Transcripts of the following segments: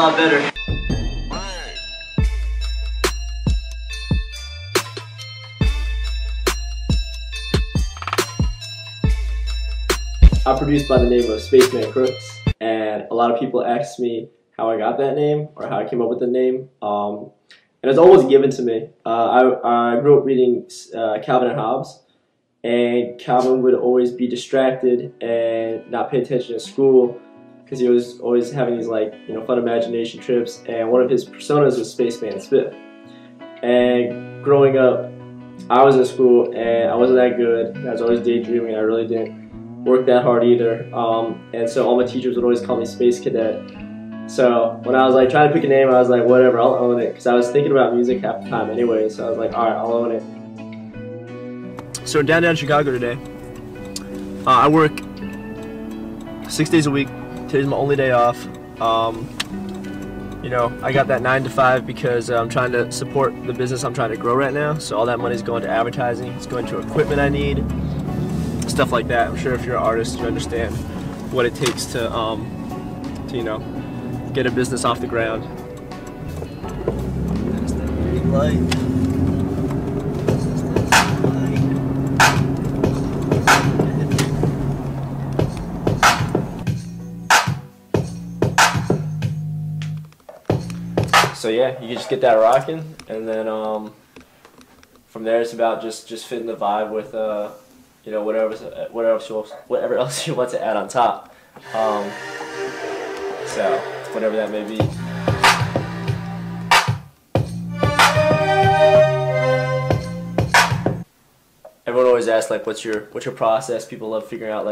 lot better. I'm produced by the name of Spaceman, and a lot of people ask me how I got that name or how I came up with the name. And it's always given to me. I grew up reading Calvin and Hobbes, and Calvin would always be distracted and not pay attention in school because he was always having these fun imagination trips, and one of his personas was Spaceman Spiff. And growing up, I was in school and I wasn't that good. I was always daydreaming. I really didn't work that hard either, and so all my teachers would always call me Space Cadet. So when I was trying to pick a name, I was like, whatever, I'll own it, because I was thinking about music half the time anyway. So I was like, all right, I'll own it. So we're downtown Chicago today. I work 6 days a week. Today's my only day off. I got that 9 to 5 because I'm trying to support the business I'm trying to grow right now. So all that money is going to advertising. It's going to equipment I need. Stuff like that. I'm sure if you're an artist, you understand what it takes to get a business off the ground. There's that big light. So yeah, you can just get that rocking, and then from there it's about just fitting the vibe with whatever else you want to add on top. So whatever that may be. Everyone always asks what's your process. People love figuring out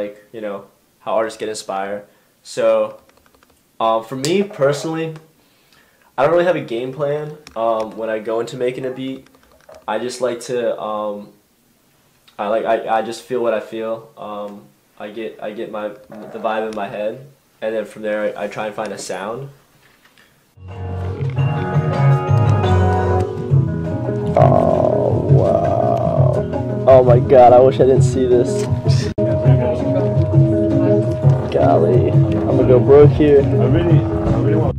how artists get inspired. So for me personally, I don't really have a game plan when I go into making a beat. I just like to I just feel what I feel. I get the vibe in my head, and then from there I try and find a sound. Oh wow! Oh my God! I wish I didn't see this. Golly, I'm gonna go broke here. I really want.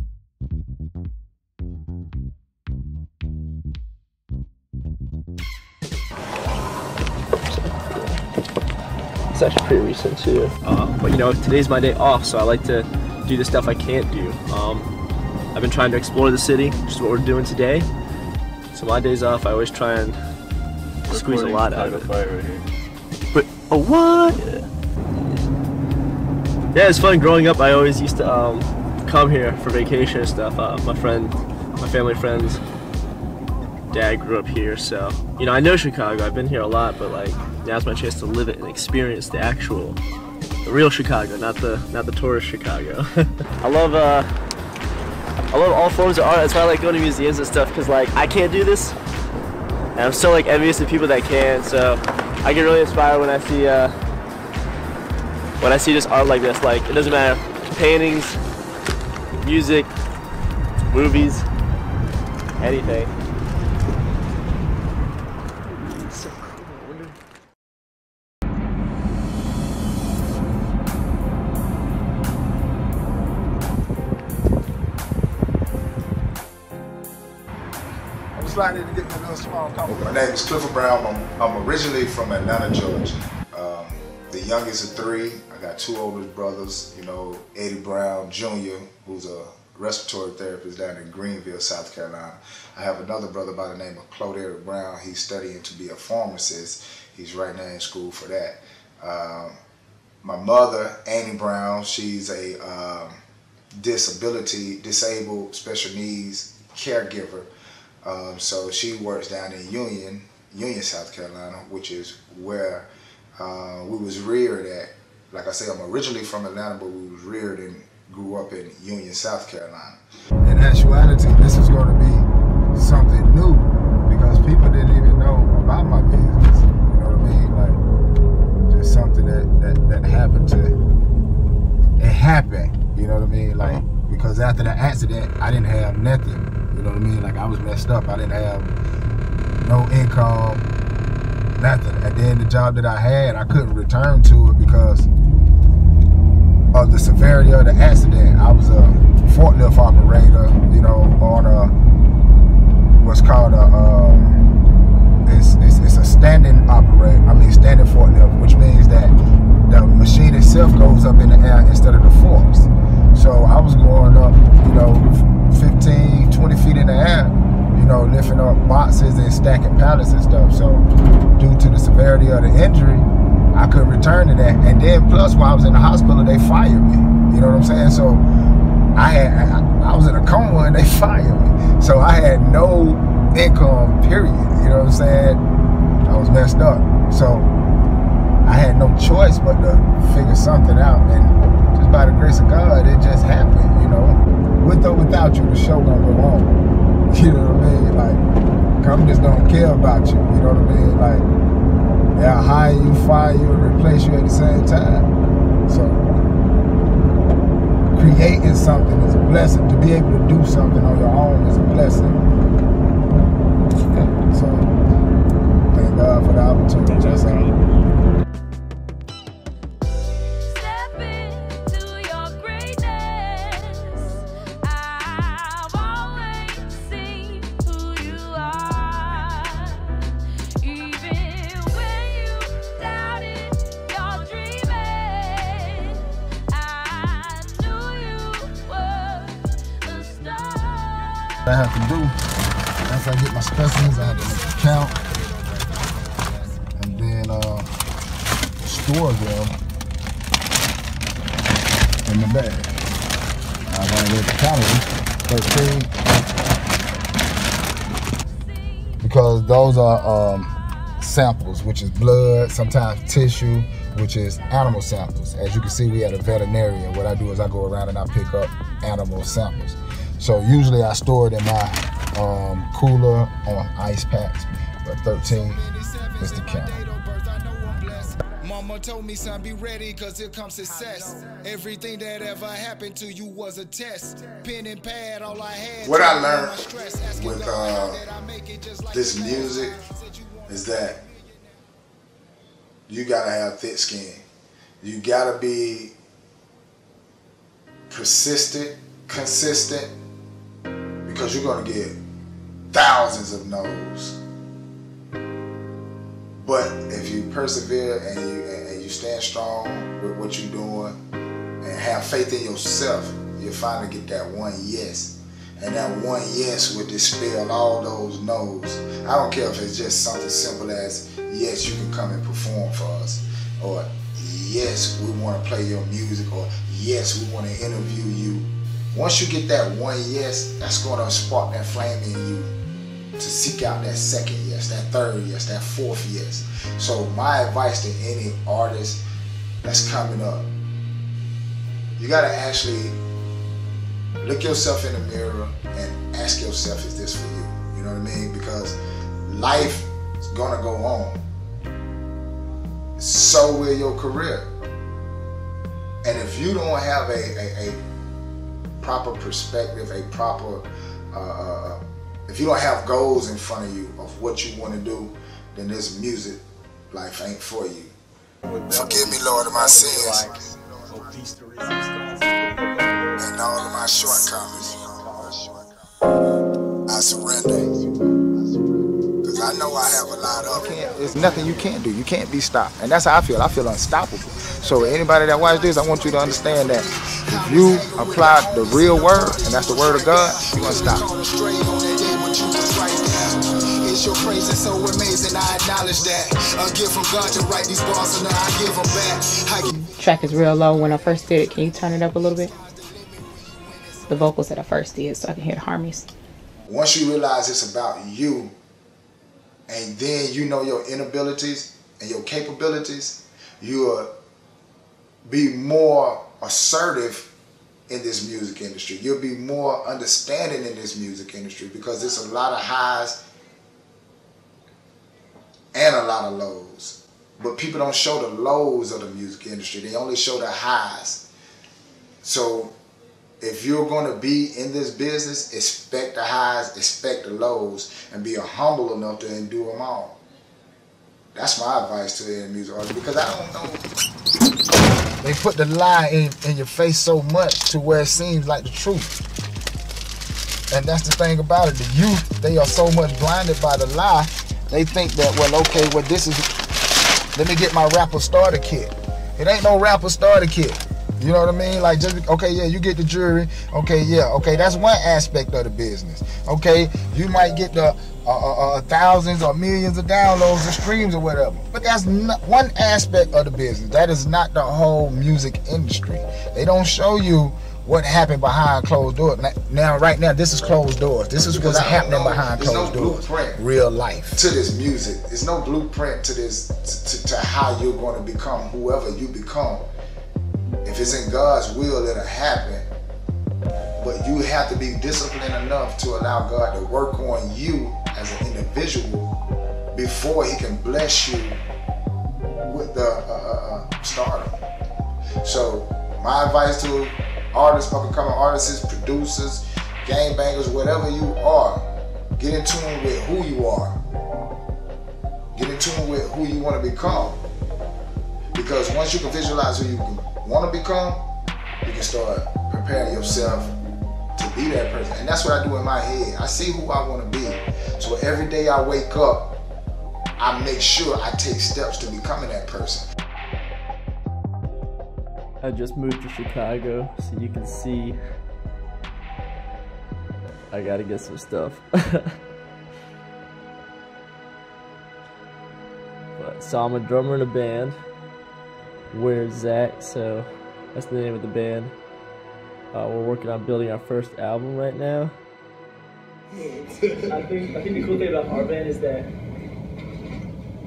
It's actually pretty recent too. But today's my day off, so I like to do the stuff I can't do. I've been trying to explore the city, which is what we're doing today. So my days off, I always try and squeeze a lot out of it. Right here. But what? Yeah, it's fun. Growing up, I always used to come here for vacation and stuff. My family friends' dad grew up here, so I know Chicago. I've been here a lot, but now's my chance to live it and experience the real Chicago, not the tourist Chicago. I love all forms of art. That's why I like going to museums and stuff, because I can't do this, and I'm so envious of people that can. So I get really inspired when I see just art like this. It doesn't matter, paintings, music, movies, anything. Slide in to get me a little small coffee. My name is Clifford Brown. I'm originally from Atlanta, Georgia. The youngest of 3. I got 2 older brothers. Eddie Brown Jr., who's a respiratory therapist down in Greenville, South Carolina. I have another brother by the name of Claude Brown. He's studying to be a pharmacist. He's right now in school for that. My mother, Annie Brown, she's a disabled special needs caregiver. So she works down in Union, South Carolina, which is where we was reared at. Like I say, I'm originally from Atlanta, but we was reared and grew up in Union, South Carolina. In actuality, this is going to be something new because people didn't even know about my business. You know what I mean? Just something that happened it happened. You know what I mean? Because after the accident, I didn't have nothing. You know what I mean? I was messed up. I didn't have no income, nothing. And then the job that I had, I couldn't return to it because of the severity of the accident. I was a forklift operator, you know, on a what's called a it's a standing standing forklift, which means that the machine itself goes up in the air instead of the forks. So I was going up, you know, 15, 20 feet in the air, you know, lifting up boxes and stacking pallets and stuff. So due to the severity of the injury, I couldn't return to that. And then plus while I was in the hospital, they fired me. You know what I'm saying? So I was in a coma and they fired me. So I had no income, period. You know what I'm saying? I was messed up. So I had no choice but to figure something out. And just by the grace of God, it just happened, you know. With or without you, the show gonna go on. You know what I mean? Like, companies don't care about you. You know what I mean? Like, they'll hire you, fire you, and replace you at the same time. So creating something is a blessing. To be able to do something on your own is a blessing. So thank God for the opportunity. That's all. What I have to do, once I get my specimens, I have to make a count and then store them in the bag. I've already counted 13 because those are samples, which is blood, sometimes tissue, which is animal samples. As you can see, we had a veterinarian. What I do is I go around and I pick up animal samples. So usually I store it in my cooler on ice packs, but 13 is the count. Mama told me, son, be ready, cause here comes success. Everything that ever happened to you was a test. Pen and pad, all I had. What I learned with this music is that you gotta have thick skin. You gotta be persistent, consistent, because you're gonna get thousands of no's. But if you persevere and you stand strong with what you're doing and have faith in yourself, you'll finally get that one yes. And that one yes will dispel all those no's. I don't care if it's just something simple as, yes, you can come and perform for us, or yes, we want to play your music, or yes, we want to interview you. Once you get that one yes, that's going to spark that flame in you to seek out that second yes, that third yes, that fourth yes. So my advice to any artist that's coming up, you got to actually look yourself in the mirror and ask yourself, is this for you? You know what I mean? Because life is going to go on. So will your career. And if you don't have a proper perspective, a proper, if you don't have goals in front of you of what you want to do, then this music life ain't for you. Forgive me, Lord, of my sins and all of my shortcomings. I surrender. Because I know I have a lot of it. There's nothing you can't do. You can't be stopped. And that's how I feel. I feel unstoppable. So anybody that watches this, I want you to understand that if you apply the real word, and that's the word of God, you're unstoppable. It's your praise is so amazing, I acknowledge that. A gift from God to write these bars and I give them back. Track is real low when I first did it. Can you turn it up a little bit? The vocals that I first did so I can hear the harmonies. Once you realize it's about you, and then you know your inabilities and your capabilities, you'll be more assertive in this music industry. You'll be more understanding in this music industry because there's a lot of highs and a lot of lows. But people don't show the lows of the music industry. They only show the highs. So if you're going to be in this business, expect the highs, expect the lows, and be humble enough to endure them all. That's my advice to the music artist, because I don't know They put the lie in your face so much to where it seems like the truth. And that's the thing about it. The youth, they are so much blinded by the lie. They think that, well, okay, well, this is, let me get my rapper starter kit. It ain't no rapper starter kit. You know what I mean? Like, just, okay, yeah, you get the jewelry. Okay, yeah, okay, that's one aspect of the business. Okay, you might get the thousands or millions of downloads or streams or whatever. But that's not one aspect of the business. That is not the whole music industry. They don't show you what happened behind closed doors. Now, right now, this is closed doors. This is what's happening behind closed doors. Real life. To this music. There's no blueprint to this, to how you're going to become whoever you become. If it's in God's will, it'll happen. But you have to be disciplined enough to allow God to work on you as an individual before He can bless you with the stardom. So my advice to artists, up-and-coming artists, producers, gangbangers, whatever you are, get in tune with who you are. Get in tune with who you want to become. Because once you can visualize who you want to become, you can start preparing yourself to be that person. And that's what I do in my head. I see who I want to be. So every day I wake up, I make sure I take steps to becoming that person. I just moved to Chicago, so you can see I gotta get some stuff. So I'm a drummer in a band. Where's Zach? So that's the name of the band. We're working on building our first album right now. I think the cool thing about our band is that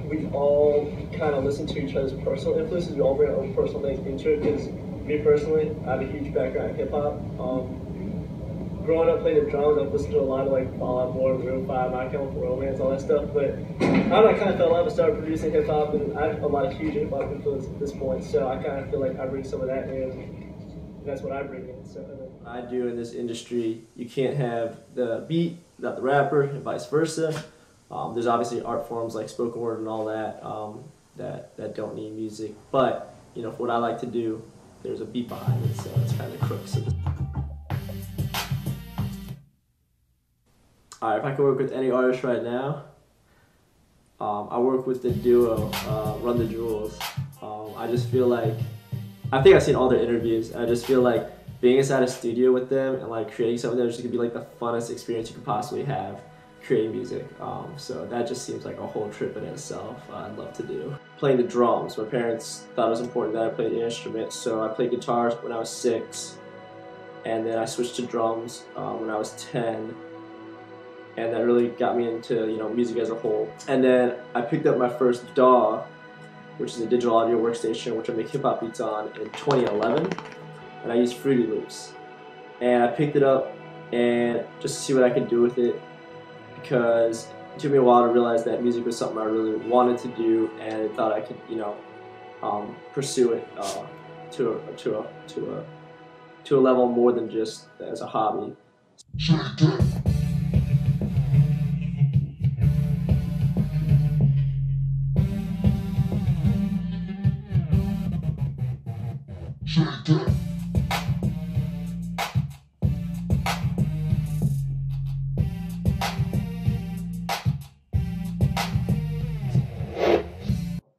we all kind of listen to each other's personal influences. We all bring our own personal things into it. Because me personally, I have a huge background in hip hop. Growing up playing the drums, I've listened to a lot of like Fall Out Boy, Room 5, My Chemical Romance, all that stuff. But I kind of fell in love and started producing hip hop, and I have a lot of huge hip hop influence at this point. So I kind of feel like I bring some of that in, and that's what I bring in. So I do in this industry, you can't have the beat without the rapper, and vice versa. There's obviously art forms like spoken word and all that that don't need music. But you know, for what I like to do, there's a beat behind it, so it's kind of the crux of it. Alright, if I could work with any artist right now, I work with the duo, Run the Jewels. I just feel like, I think I've seen all their interviews, I just feel like being inside a studio with them and like creating something that's just gonna be like the funnest experience you could possibly have creating music. So that just seems like a whole trip in itself. I'd love to do. Playing the drums, my parents thought it was important that I played an instrument, so I played guitar when I was 6, and then I switched to drums when I was 10. And that really got me into, you know, music as a whole. And then I picked up my first DAW, which is a digital audio workstation, which I make hip hop beats on, in 2011. And I used Fruity Loops. And I picked it up and just to see what I could do with it, because it took me a while to realize that music was something I really wanted to do, and I thought I could, you know, pursue it to a level more than just as a hobby.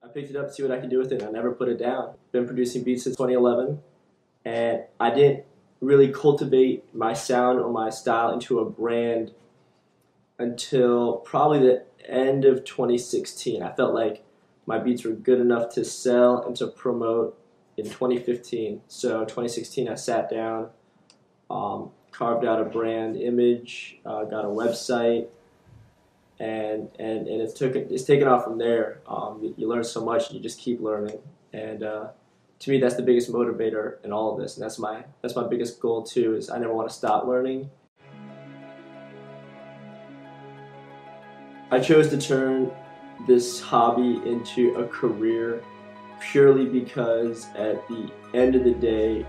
I picked it up to see what I could do with it, and I never put it down. Been producing beats since 2011, and I didn't really cultivate my sound or my style into a brand until probably the end of 2016. I felt like my beats were good enough to sell and to promote in 2015. So 2016 I sat down, carved out a brand image, got a website, and it's taken off from there. You learn so much, and you just keep learning. And to me, that's the biggest motivator in all of this, and that's my biggest goal too. Is I never want to stop learning. I chose to turn this hobby into a career purely because at the end of the day,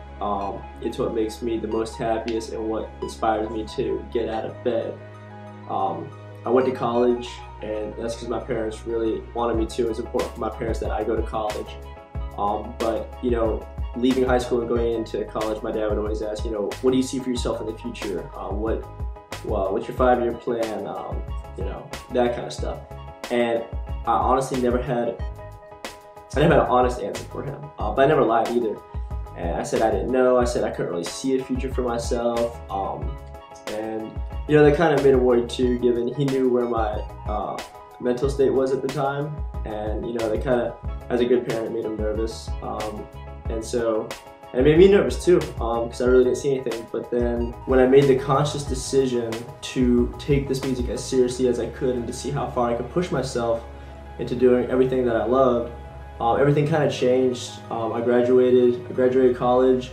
it's what makes me the most happiest and what inspires me to get out of bed. I went to college, and that's because my parents really wanted me to. It's important for my parents that I go to college. But you know, leaving high school and going into college, my dad would always ask, you know, what do you see for yourself in the future? What's your 5-year plan? You know, that kind of stuff. And I honestly never had an honest answer for him, but I never lied either. And I said I didn't know. I said I couldn't really see a future for myself. And you know, that kind of made him worry too, given he knew where my mental state was at the time. And you know, they kind of, as a good parent, it made him nervous. And so it made me nervous too, because I really didn't see anything. But then when I made the conscious decision to take this music as seriously as I could and to see how far I could push myself into doing everything that I loved, everything kind of changed. I graduated college.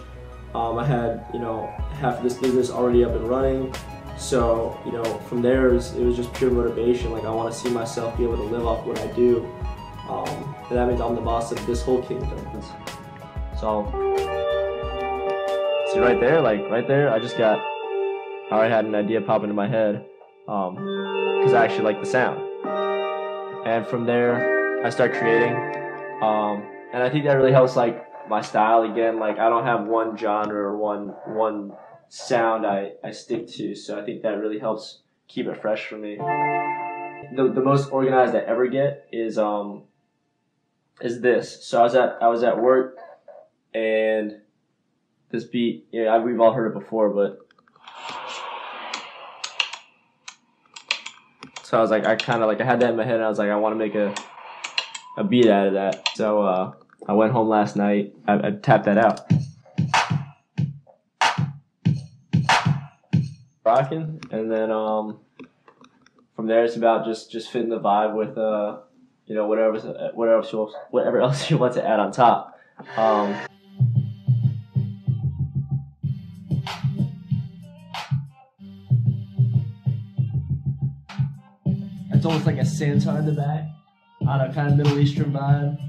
I had, you know, half of this business already up and running. So, you know, from there it was just pure motivation. Like, I want to see myself be able to live off what I do. And that means I'm the boss of this whole kingdom. So, see right there, I already had an idea pop into my head, because I actually like the sound. And from there, I start creating, and I think that really helps, like, my style again. Like, I don't have one genre or one sound I stick to, so I think that really helps keep it fresh for me. The most organized I ever get is this. So I was at work, and this beat, yeah, we've all heard it before, but so I was like, I had that in my head, and I was like, I want to make a beat out of that. So I went home last night, I tapped that out. Rocking, and then from there it's about just fitting the vibe with you know, whatever else you want to add on top. It's almost like a Santa in the back, on a kind of Middle Eastern vibe.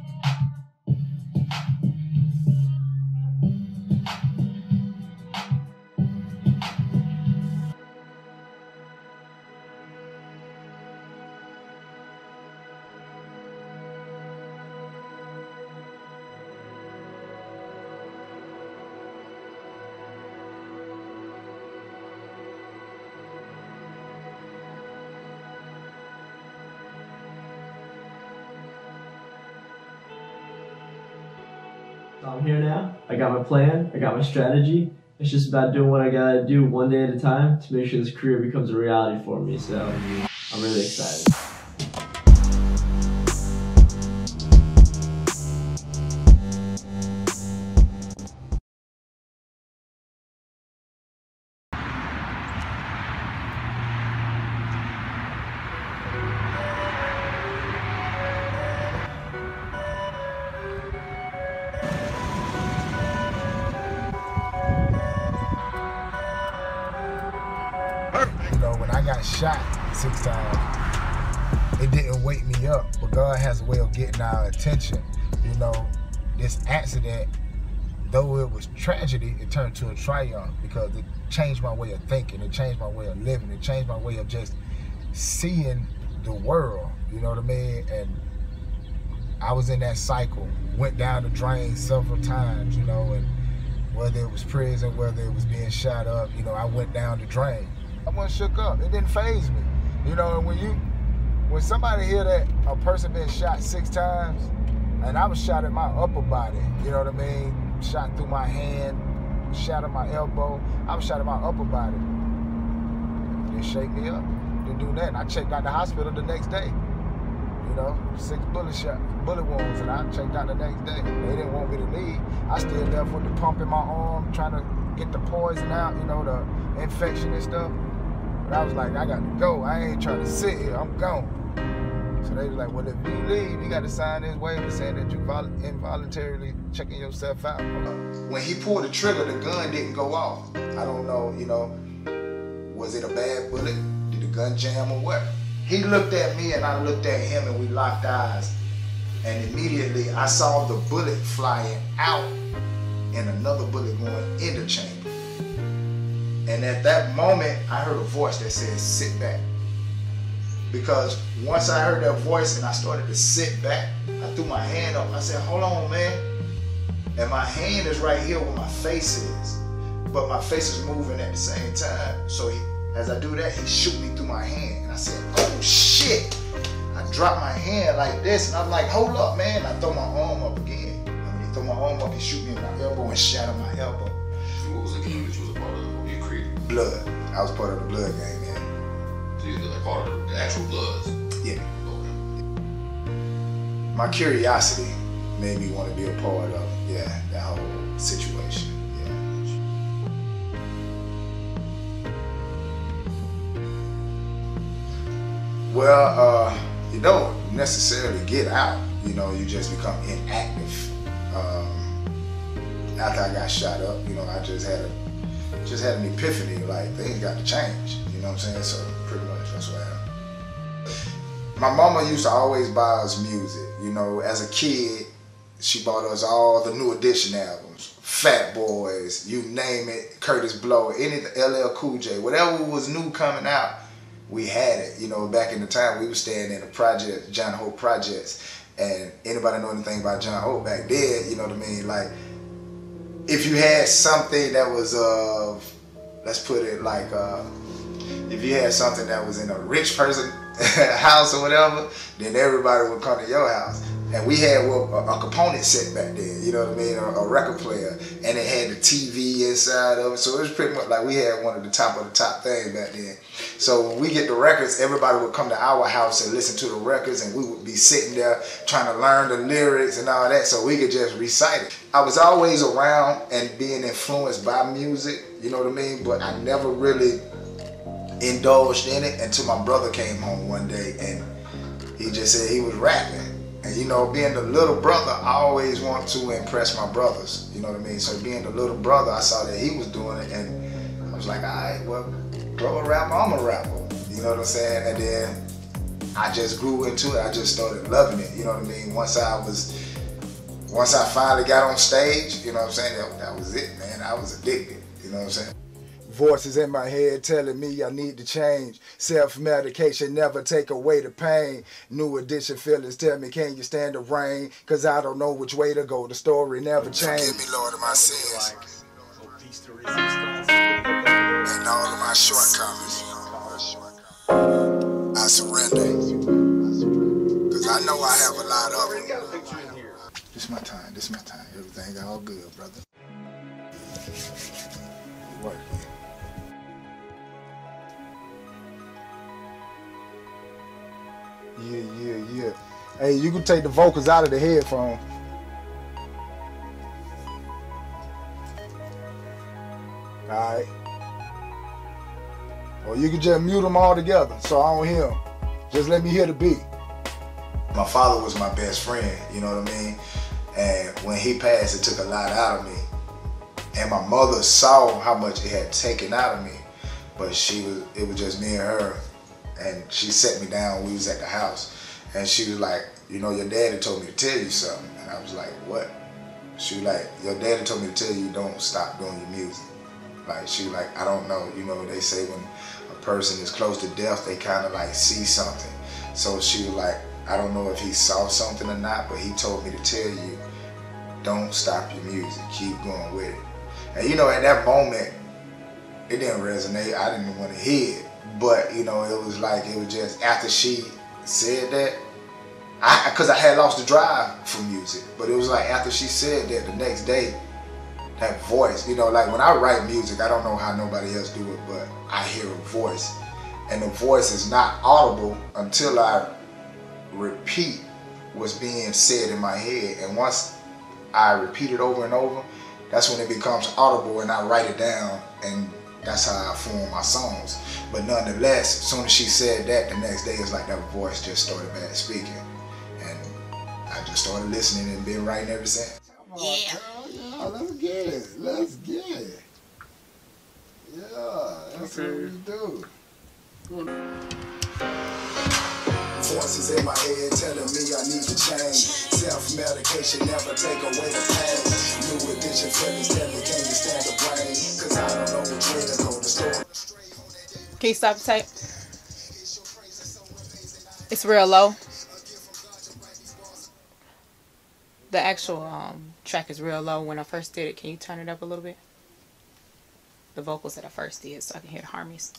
I'm here now. I got my plan. I got my strategy. It's just about doing what I gotta do one day at a time to make sure this career becomes a reality for me. So I'm really excited. You know, when I got shot 6 times, it didn't wake me up, but God has a way of getting our attention. You know, this accident, though it was tragedy, it turned to a triumph because it changed my way of thinking, it changed my way of living, it changed my way of just seeing the world, you know what I mean? And I was in that cycle, went down the drain several times, you know, and whether it was prison, whether it was being shot up, you know, I went down the drain. I wasn't shook up. It didn't faze me. You know, and when somebody hear that a person been shot 6 times, and I was shot in my upper body, you know what I mean? Shot through my hand, shot at my elbow. I was shot in my upper body. It didn't shake me up. Didn't do nothing. I checked out the hospital the next day. You know, 6 bullet wounds, and I checked out the next day. They didn't want me to leave. I still left with the pump in my arm, trying to get the poison out, you know, the infection and stuff. But I was like, I got to go. I ain't trying to sit here. I'm gone. So they was like, well, if you leave, you got to sign this waiver saying that you involuntarily checking yourself out. When he pulled the trigger, the gun didn't go off. I don't know, you know, was it a bad bullet? Did the gun jam or what? He looked at me and I looked at him and we locked eyes. And immediately I saw the bullet flying out and another bullet going in the chamber. And at that moment, I heard a voice that said, sit back. Because once I heard that voice and I started to sit back, I threw my hand up. I said, hold on, man. and my hand is right here where my face is, but my face is moving at the same time. So as I do that, he shoot me through my hand, and I said, oh shit. I dropped my hand like this, and I'm like, hold up, man. I throw my arm up again. And when he throw my arm up, he shoot me in my elbow and shatter my elbow. What was the game that you was a part of? What you created? Blood. I was part of the blood game, man. So you were like part of the actual Bloods? Yeah. Okay. My curiosity made me want to be a part of, that whole situation. Well, you don't necessarily get out, you just become inactive. After I got shot up, I just had an epiphany, like things got to change, you know what I'm saying? So pretty much that's what happened. My mama used to always buy us music, as a kid. She bought us all the New Edition albums, Fat Boys, you name it, Curtis Blow, any LL Cool J, whatever was new coming out, we had it. Back in the time we were staying in the project, John Hope Projects, and anybody know anything about John Hope back then, you know what I mean? Like, if you had something that was let's put it like, if you had something that was in a rich person house or whatever, then everybody would come to your house. And we had a component set back then, you know what I mean, a record player, and it had the TV inside of it, so it was pretty much like we had one of the top things back then. So when we get the records, everybody would come to our house and listen to the records, and we would be sitting there trying to learn the lyrics and all that, so we could just recite it. I was always around and being influenced by music, you know what I mean, but I never really indulged in it until my brother came home one day and he just said he was rapping. And being the little brother, I always want to impress my brothers, you know what I mean? So being the little brother, I saw that he was doing it, and I was like, all right, well, bro, a rapper, I'm a rapper, you know what I'm saying? And then I just grew into it. I just started loving it, you know what I mean? Once I finally got on stage, you know what I'm saying? That was it, man. I was addicted, you know what I'm saying? Voices in my head telling me I need to change. Self-medication never take away the pain. New Edition feelings tell me, can you stand the rain? Cause I don't know which way to go. The story never changed. Forgive me, Lord, of my sins. And all of my shortcomings. I surrender. Cause I know I have a lot of them. This is my time. Everything all good, brother. Work. Yeah. Hey, you can take the vocals out of the headphone. Alright. Or you can just mute them all together so I don't hear them. Just let me hear the beat. My father was my best friend, you know what I mean? And when he passed, it took a lot out of me. And my mother saw how much it had taken out of me. But it was just me and her. And she sat me down, we was at the house, and she was like, your daddy told me to tell you something. And I was like, what? She was like, your daddy told me to tell you don't stop doing your music. Like, she was like, I don't know, they say when a person is close to death, they kind of like see something. So she was like, I don't know if he saw something or not, but he told me to tell you, don't stop your music, keep going with it. And at that moment, it didn't resonate, I didn't want to hear it. But, it was just after she said that, because I had lost the drive for music, but it was like after she said that, the next day, that voice, like when I write music, I don't know how nobody else do it, but I hear a voice. And the voice is not audible until I repeat what's being said in my head. And once I repeat it over and over, that's when it becomes audible and I write it down, and that's how I form my songs. But nonetheless, as soon as she said that, the next day it's like that voice just started back speaking. And I just started listening and been writing ever since. Yeah. Let's get it. Yeah, that's what we do. Voices in my head telling me I need to change. Self-medication never take away the pain. New Edition feelings tell me, can you stand the rain? Cause I don't know which way to go. The story. Can you stop the tape? It's real low. The actual track is real low. When I first did it, can you turn it up a little bit? The vocals that I first did, so I can hear the harmonies.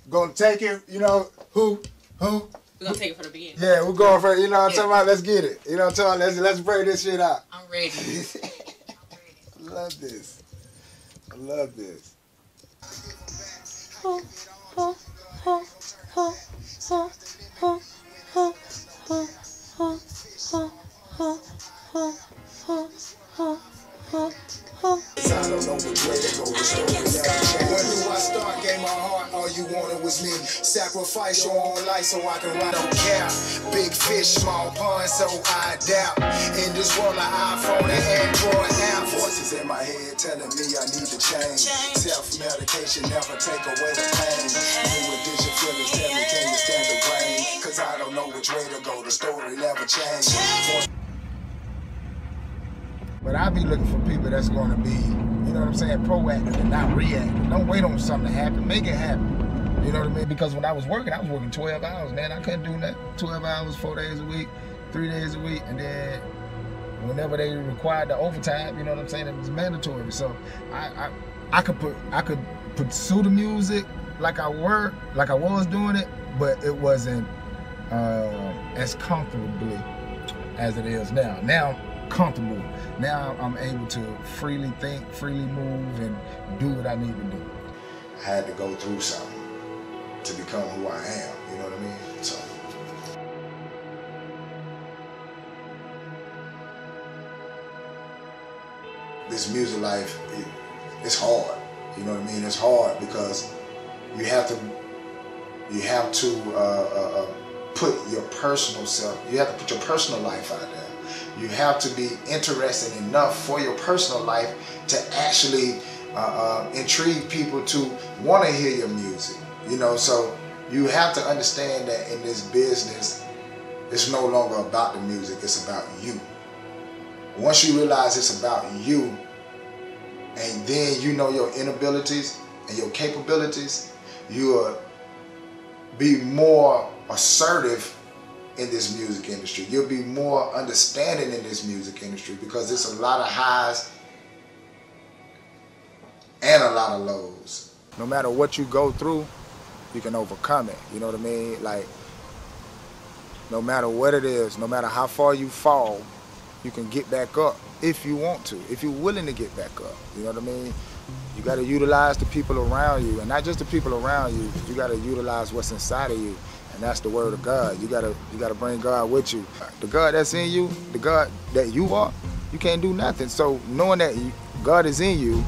Gonna take it, you know, who? We're gonna take it from the beginning. Yeah, we're going for it, you know what I'm talking about? Let's get it. You know what I'm talking about? Let's break this shit out. I'm ready. I love this. I love this. I don't know which way to go. Where do I start? Gave my heart, all you wanted was me. Sacrifice your own life so I can ride. Don't care. Big fish, small pond, so I adapt. In this world of iPhone and Android app. Voices in my head telling me I need to change. Self-medication never take away the pain. New addiction feelings tell me, can you stand the rain? Cause I don't know which way to go. The story never changed. But I be looking for people that's going to be, you know what I'm saying, proactive and not reactive. Don't wait on something to happen. Make it happen. You know what I mean? Because when I was working 12 hours, man. I couldn't do that. 12 hours, 4 days a week, 3 days a week. And then whenever they required the overtime, you know what I'm saying, it was mandatory. So I could pursue the music like I was doing it, but it wasn't as comfortably as it is now. Now, comfortable. Now I'm able to freely think, freely move, and do what I need to do. I had to go through something to become who I am, you know what I mean? So. This music life, it's hard, you know what I mean? It's hard because you have to put your personal self, you have to put your personal life out there. You have to be interested enough for your personal life to actually intrigue people to want to hear your music. You know, so you have to understand that in this business, it's no longer about the music, it's about you. Once you realize it's about you, and then you know your inabilities and your capabilities, you'll be more assertive in this music industry. You'll be more understanding in this music industry because there's a lot of highs and a lot of lows. No matter what you go through, you can overcome it. You know what I mean? Like, no matter what it is, no matter how far you fall, you can get back up if you want to, if you're willing to get back up. You know what I mean? You got to utilize the people around you, and not just the people around you. You got to utilize what's inside of you. And that's the word of God. You gotta bring God with you. The God that's in you, the God that you are, you can't do nothing. So knowing that God is in you,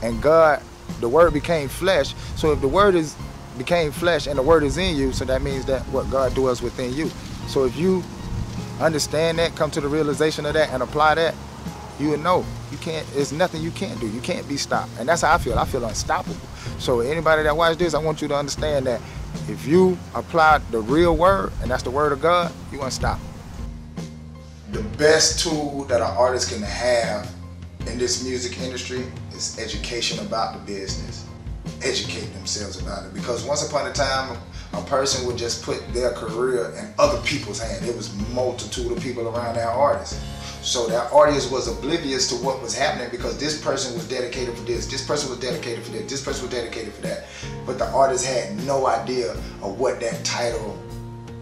and God, the word became flesh. So if the word became flesh and the word is in you, so that means that what God dwells within you. So if you understand that, come to the realization of that, and apply that, you will know there's nothing you can't do. You can't be stopped. And that's how I feel. I feel unstoppable. So anybody that watch this, I want you to understand that if you apply the real word, and that's the word of God, you're unstoppable. The best tool that an artist can have in this music industry is education about the business. Educate themselves about it. Because once upon a time, a person would just put their career in other people's hands. There was a multitude of people around that artist. So that audience was oblivious to what was happening because this person was dedicated for this person was dedicated for this person was dedicated for that. But the artist had no idea of what that title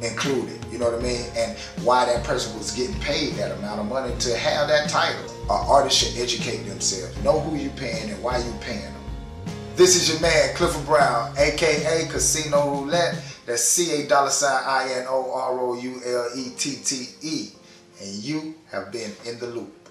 included, you know what I mean? And why that person was getting paid that amount of money to have that title. An artist should educate themselves, know who you paying and why you paying them. This is your man, Clifford Brown, aka Casino Roulette. That's $CA$INOROULETTE. And you have been in the loop.